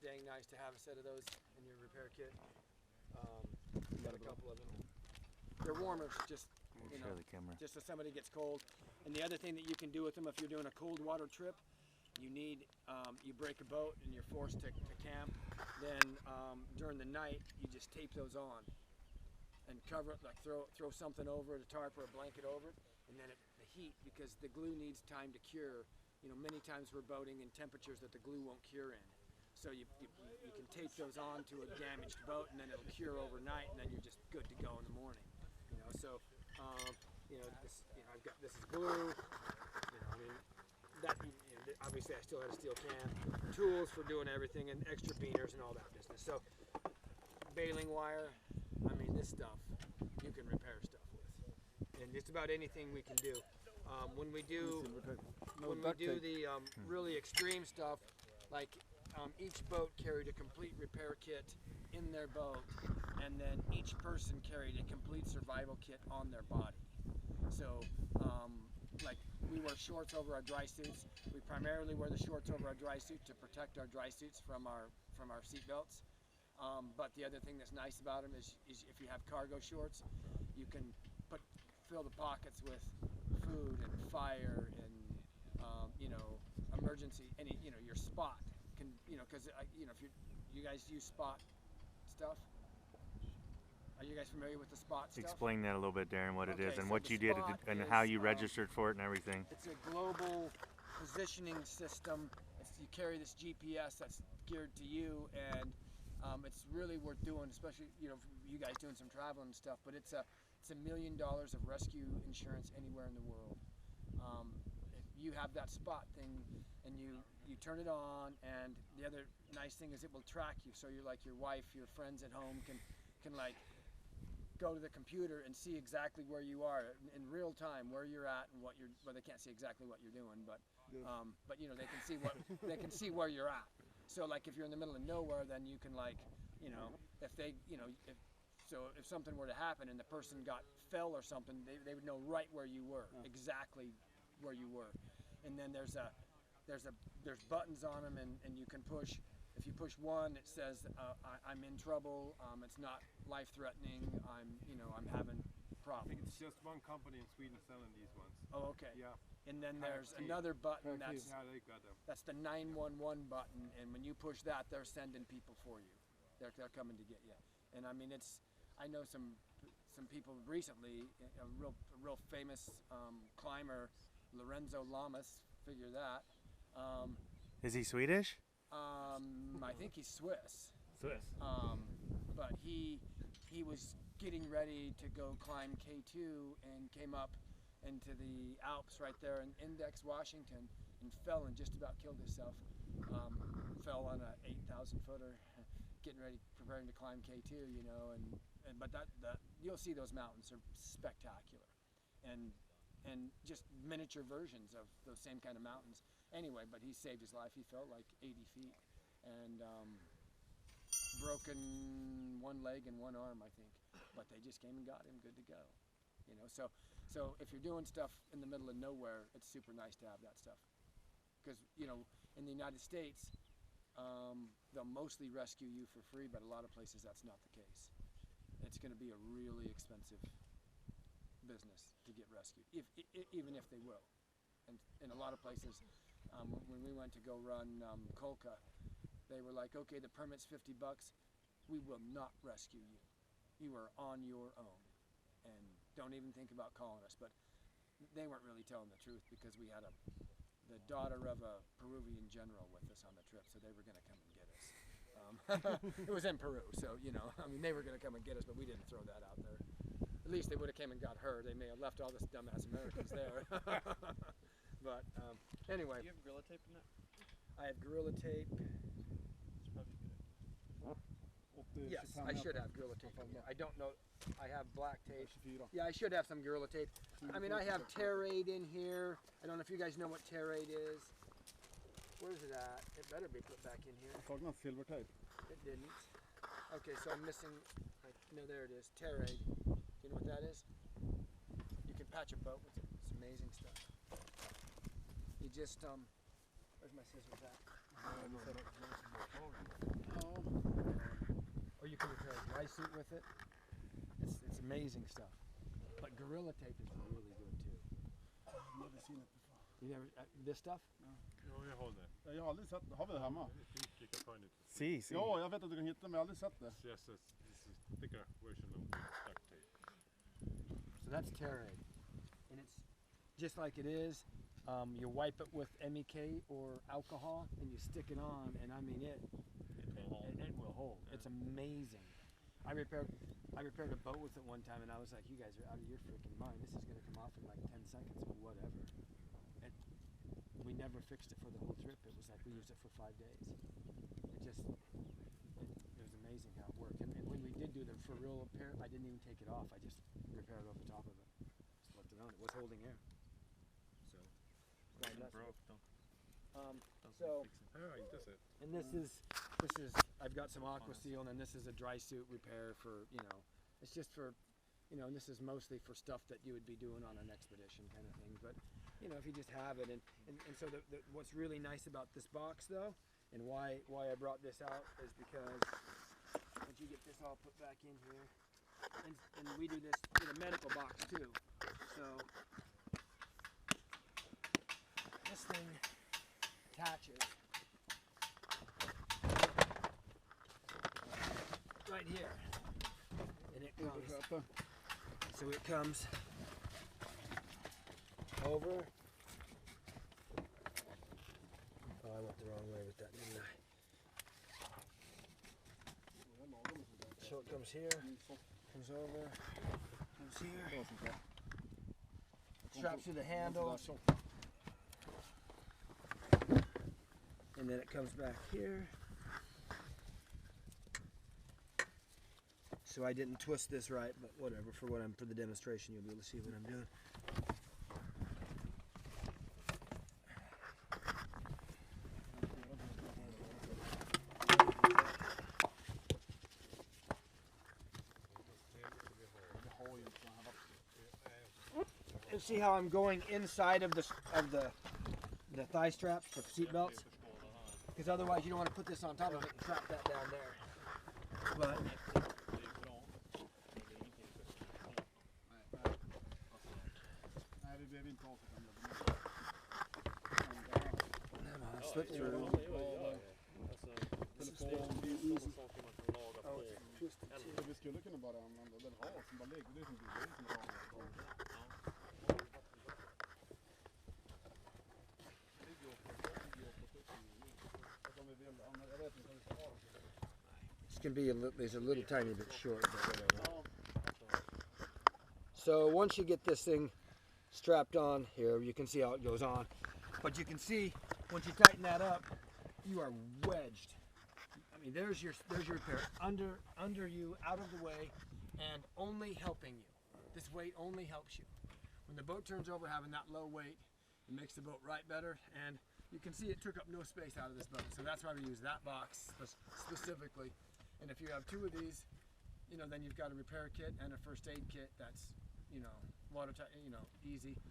dang nice to have a set of those in your repair kit. Got a couple of them. They're warmers, just you know, just if somebody gets cold. And the other thing that you can do with them, if you're doing a cold water trip, you need you break a boat and you're forced to camp. Then during the night, you just tape those on and cover it, like throw something over it, a tarp or a blanket over it, and then the heat, because the glue needs time to cure. You know, many times we're boating in temperatures that the glue won't cure in. So you can tape those on to a damaged boat, and then it'll cure overnight, and then you're just good to go in the morning. You know, so you know, I've got, this is glue. You know, I mean, that, you know, obviously I still had a steel can, tools for doing everything, and extra beaners and all that business. So baling wire, I mean, this stuff you can repair stuff with, and just about anything we can do. When we do the really extreme stuff, like each boat carried a complete repair kit in their boat, and then each person carried a complete survival kit on their body. So like we wear shorts over our dry suits. We primarily wear the shorts over our dry suit to protect our dry suits from our seat belts. But the other thing that's nice about them is if you have cargo shorts, you can fill the pockets with food and fire and you know, emergency, you know, your spot can, you know, because you know, if you guys use spot stuff. Are you guys familiar with the spot stuff? Explain that a little bit, Darren, what it is and so what you did and how you registered for it and everything. It's a global positioning system. You carry this GPS that's geared to you, and it's really worth doing, especially, you know, for you guys doing some traveling and stuff. But it's $1 million of rescue insurance anywhere in the world. If you have that spot thing, and you turn it on, and the other nice thing is it will track you. So you're like, your wife, your friends at home can like go to the computer and see exactly where you are in real time, where you're at and what you're. Well, they can't see exactly what you're doing, but you know, they can see what they can see where you're at. So like if you're in the middle of nowhere, then you can, like, you know, if they, you know, if something were to happen and the person fell or something, they would know right where you were, exactly where you were. And then there's buttons on them, and you can push. If you push one, it says I'm in trouble. It's not life-threatening. I'm having problems. I think it's just one company in Sweden selling these ones. Oh, okay. Yeah. And then there's another button that's they got them. That's the 911 button, and when you push that, they're sending people for you. They're coming to get you. And I mean, I know some people recently. A real famous climber, Lorenzo Lamas. Figure that. Is he Swedish? I think he's Swiss. Swiss. But he was getting ready to go climb K2 and came up into the Alps right there in Index, Washington, and fell and just about killed himself. Fell on a 8,000 footer, preparing to climb K2, you know, but you'll see those mountains are spectacular, and just miniature versions of those same kind of mountains. Anyway, but he saved his life. He fell like 80 feet and broken one leg and one arm, I think. But they just came and got him, good to go. You know, so if you're doing stuff in the middle of nowhere, it's super nice to have that stuff. Because, you know, in the United States, they'll mostly rescue you for free, but a lot of places that's not the case. It's going to be a really expensive business to get rescued, even if they will. And in a lot of places, when we went to go run Kolka, they were like, okay, the permit's $50, we will not rescue you. You are on your own, and don't even think about calling us. But they weren't really telling the truth, because we had the daughter of a Peruvian general with us on the trip, so they were going to come and get us. It was in Peru, so, you know, I mean, they were going to come and get us, but we didn't throw that out there. At least they would have came and got her. They may have left all this dumbass Americans there. But anyway. Do you have Gorilla Tape in that? I have Gorilla Tape. It's probably good. Yes, I should have Gorilla Tape. Yeah, I don't know. I have black tape. Yeah, I should have some Gorilla Tape. I mean, I have Terraid in here. I don't know if you guys know what Terraid is. Where's it at? It better be put back in here. Talking silver tape. It didn't. Okay, so I'm missing. No, there it is. Terraid. You know what that is? You can patch a boat with it. It's amazing stuff. You just where's my scissors at? dry suit with it. It's amazing stuff. But Gorilla Tape is really good too. I've never seen it before. You never this stuff? Jo, jag har det. Jag har aldrig sett det. Har vi det hemma? You can find it. See, see. Ja, jag vet att du kan hitta det, men jag har aldrig sett det. Yes, this is thicker version of duct tape. So that's Terraid. And it's just like it is. You wipe it with MEK or alcohol and you stick it on, and I mean it will hold. It's amazing. I repaired a boat with it one time, and I was like, you guys are out of your freaking mind. This is going to come off in like 10 seconds, but whatever. We never fixed it for the whole trip. It was like we used it for 5 days. It was amazing how it worked. And when we did do the for real repair, I didn't even take it off. I just repaired over top of it. Just left it on. It was holding air. So, quite nuts. Broke, So, that's it. and this is, I've got some aqua seal, and this is a dry suit repair for, it's just for, and this is mostly for stuff that you would be doing on an expedition kind of thing. But, if you just have it, and so what's really nice about this box though, and why I brought this out is because once you get this all put back in here, and we do this in a medical box too. So this thing attaches right here, and it comes. So it comes over. Oh, I went the wrong way with that, didn't I? So it comes here, comes over, comes here, straps to the handle, and then it comes back here. So I didn't twist this right, but whatever. For the demonstration, you'll be able to see what I'm doing. And see how I'm going inside of the thigh straps for seat belts? Because otherwise you don't want to put this on top of it and trap that down there. But slip through. Vi skulle kunna bara använda den har som bara ligger. Det är som It's gonna be there's a little tiny bit short, but whatever. So once you get this thing strapped on here, you can see how it goes on. But you can see once you tighten that up, you are wedged. I mean, there's your repair under you, out of the way, and only helping you. This weight only helps you. When the boat turns over, having that low weight, it makes the boat right better. And you can see it took up no space out of this boat. So that's why we use that box specifically. And if you have two of these, then you've got a repair kit and a first aid kit that's, watertight, easy.